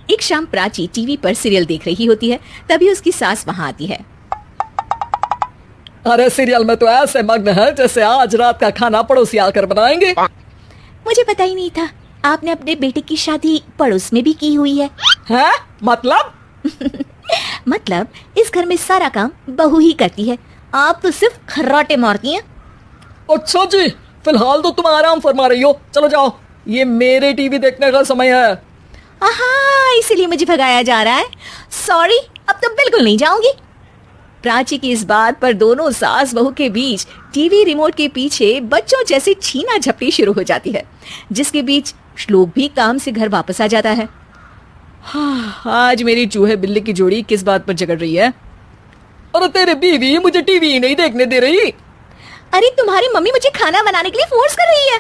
एक शाम प्राची टीवी पर सीरियल देख रही होती है, तभी उसकी सास वहाँ आती है। अरे सीरियल में तो ऐसे मग्न है जैसे आज रात का खाना पड़ोसी आकर बनाएंगे। मुझे पता ही नहीं था आपने अपने बेटे की शादी पड़ोस में भी की हुई है। हैं? मतलब? मतलब इस घर में सारा काम बहू ही करती है, आप तो सिर्फ खर्राटे मारती हैं। अच्छा जी, फिलहाल तो तुम आराम फरमा रही हो, चलो जाओ, ये मेरे टीवी देखने का समय है। आहा, इसीलिए मुझे भगाया जा रहा है। सॉरी, अब तो बिल्कुल नहीं जाऊंगी। प्राची की इस बात पर दोनों सास बहू के बीच टीवी रिमोट के पीछे बच्चों जैसी छीना झपटी शुरू हो जाती है, जिसके बीच श्लोक भी काम से घर वापस आ जाता है। हाँ, आज मेरी चूहे बिल्ली की जोड़ी किस बात पर झगड़ रही है? अरे तेरे बीवी मुझे टीवी ही नहीं देखने दे रही। अरे तुम्हारी मम्मी मुझे खाना बनाने के लिए फोर्स कर रही है।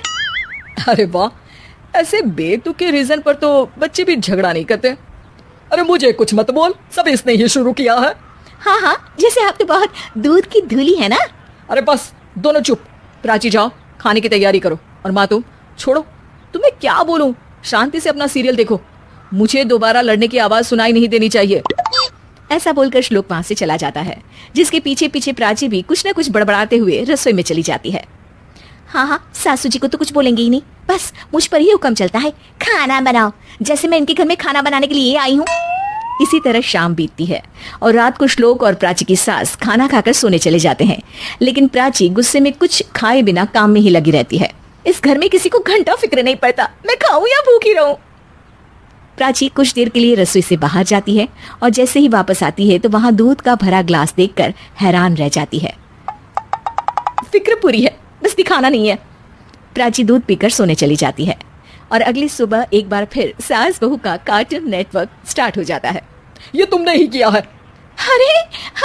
अरे वाह, ऐसे बेतुके रीजन पर तो बच्चे भी झगड़ा नहीं करते। अरे मुझे कुछ मत बोल, सब इसने ही शुरू किया है। हाँ हाँ, जैसे आप तो बहुत दूध की धूली है ना। अरे बस दोनों चुप। प्राची जाओ, खाने की तैयारी करो। और माँ तुम छोड़ो, तुम्हें क्या बोलूं, शांति से अपना सीरियल देखो, मुझे दोबारा लड़ने की आवाज सुनाई नहीं देनी चाहिए। ऐसा बोलकर श्लोक वहां से चला जाता है, जिसके पीछे पीछे प्राची भी कुछ न कुछ बड़बड़ाते हुए रसोई में चली जाती है। हाँ हाँ, सासू जी को तो कुछ बोलेंगे ही नहीं, बस मुझ पर ही हुक्म चलता है, खाना बनाओ, जैसे मैं इनके घर में खाना बनाने के लिए आई हूँ। इसी तरह शाम बीतती है और रात को श्लोक और प्राची की सास खाना खाकर सोने चले जाते हैं, लेकिन प्राची गुस्से में कुछ खाए बिना काम में ही लगी रहती है। इस घर में किसी को घंटा फिक्र नहीं पड़ता, मैं खाऊं या भूखी रहूं। प्राची कुछ देर के लिए रसोई से बाहर जाती है और जैसे ही वापस आती है तो वहां दूध का भरा ग्लास देखकर हैरान रह जाती है। फिक्र पूरी है, बस दिखाना नहीं है। प्राची दूध पीकर सोने चली जाती है और अगली सुबह एक बार फिर सास बहू का कार्टून नेटवर्क स्टार्ट हो जाता है। ये तुमने ही किया है। अरे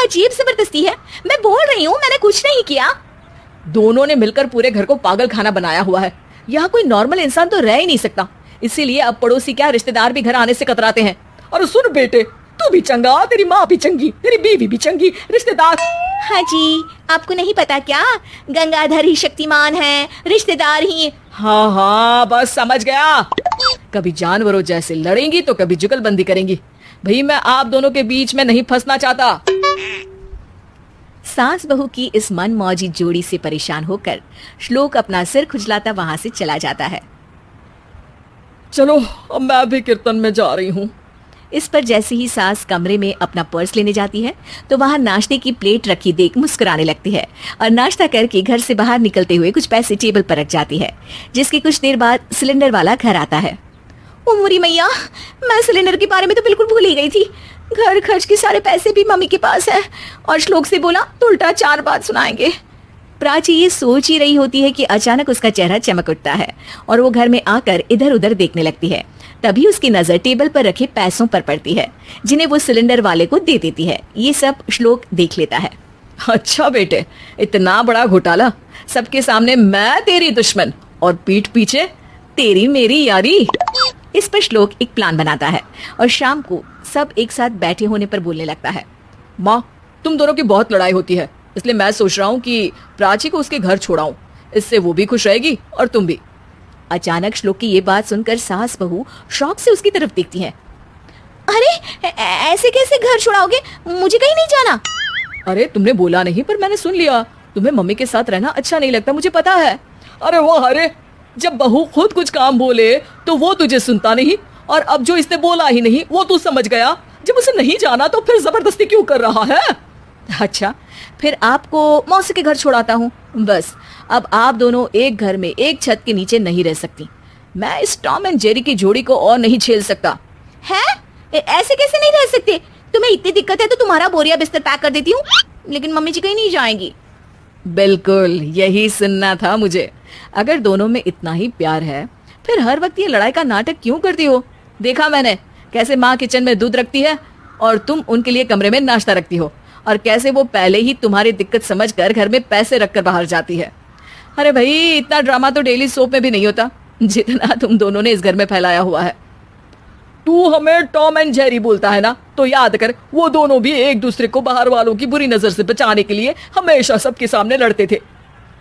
अजीब जबरदस्ती है, मैं बोल रही हूँ मैंने कुछ नहीं किया। दोनों ने मिलकर पूरे घर को पागल खाना बनाया हुआ है। यहाँ कोई नॉर्मल इंसान तो रह ही नहीं सकता, इसीलिए अब पड़ोसी क्या रिश्तेदार भी घर आने से कतराते हैं। और सुन बेटे, तू भी चंगा, तेरी माँ भी चंगी, तेरी बीवी भी चंगी, रिश्तेदार। हाँ जी, आपको नहीं पता क्या, गंगाधर ही शक्तिमान है, रिश्तेदार ही। हाँ हाँ, बस समझ गया। कभी जानवरों जैसे लड़ेंगी तो कभी जुगलबंदी करेंगी। भाई मैं आप दोनों के बीच में नहीं फंसना चाहता। सास बहू की इस मनमौजी जोड़ी से परेशान होकर श्लोक अपना सिर खुजलाता वहां से चला जाता है। चलो अब मैं भी कीर्तन में जा रही हूँ। इस पर जैसे ही सास कमरे में अपना पर्स लेने जाती है तो वहां नाश्ते की प्लेट रखी देख मुस्कुराने लगती है और नाश्ता करके घर से बाहर निकलते हुए कुछ पैसे टेबल पर रख जाती है, जिसके कुछ देर बाद सिलेंडर वाला घर आता है। ओ मोरी मैया, मैं सिलेंडर के बारे में तो बिल्कुल भूल ही गई थी। घर खर्च के सारे पैसे भी मम्मी के पास है और श्लोक से बोला तो उल्टा 4 बात सुनाएंगे। प्राची ये सोच ही रही होती है कि अचानक उसका चेहरा चमक उठता है और वो घर में आकर इधर उधर देखने लगती है। तभी उसकी नजर टेबल पर रखे पैसों पर पड़ती है, जिन्हें वो सिलेंडर वाले को दे देती है। ये सब श्लोक देख लेता है। अच्छा बेटे, इतना बड़ा घोटाला, सबके सामने मैं तेरी दुश्मन और पीठ पीछे तेरी मेरी यारी। इस पर श्लोक एक प्लान बनाता है और शाम को सब एक साथ बैठे होने पर बोलने लगता है। माँ, तुम दोनों की बहुत लड़ाई होती है, इसलिए मैं सोच रहा हूँ कि प्राची को उसके घर छोड़ाऊं, इससे वो भी खुश रहेगी और तुम भी। अचानक श्लोक की ये बात सुनकर सास बहू शौक से उसकी तरफ देखती हैं। अरे ऐसे कैसे घर छुड़ाओगे, मुझे कहीं नहीं जाना। अरे तुमने बोला नहीं पर मैंने सुन लिया, तुम्हें मम्मी के साथ रहना अच्छा नहीं लगता, मुझे पता है। अरे वो अरे, जब बहू खुद कुछ काम बोले तो वो तुझे सुनता नहीं, और अब जो इसने बोला ही नहीं वो तू समझ गया। जब उसे नहीं जाना तो फिर जबरदस्ती क्यों कर रहा है? अच्छा, फिर आपको मौसी के घर छोड़ाता हूँ। बस अब आप दोनों एक घर में एक छत के नीचे नहीं रह सकती। मैं इस टॉम एंड जेरी की जोड़ी को और नहीं झेल सकता। है? ऐसे कैसे नहीं रह सकते? तुम्हें इतनी दिक्कत है तो तुम्हारा बोरिया बिस्तर पैक कर देती हूँ, लेकिन मम्मी जी कहीं नहीं जाएंगी। बिल्कुल यही सुनना था मुझे। अगर दोनों में इतना ही प्यार है फिर हर वक्त ये लड़ाई का नाटक क्यों करती हो? देखा मैंने कैसे माँ किचन में दूध रखती है और तुम उनके लिए कमरे में नाश्ता रखती हो, और कैसे वो पहले ही तुम्हारी दिक्कत समझकर घर में पैसे रखकर बाहर जाती है। अरे भाई, इतना ड्रामा तो डेली सोप में भी नहीं होता जितना तुम दोनों ने इस घर में फैलाया हुआ है। तू हमें टॉम एंड जेरी बोलता है ना, तो याद कर वो दोनों भी एक दूसरे को बाहर वालों की बुरी नजर से बचाने के लिए हमेशा सबके सामने लड़ते थे,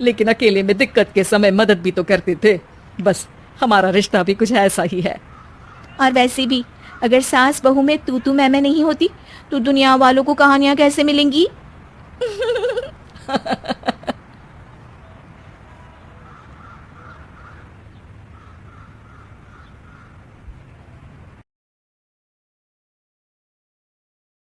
लेकिन अकेले में दिक्कत के समय मदद भी तो करते थे। बस हमारा रिश्ता भी कुछ ऐसा ही है। और वैसे भी अगर सास बहू में तू मैं नहीं होती तो दुनिया वालों को कहानियां कैसे मिलेंगी?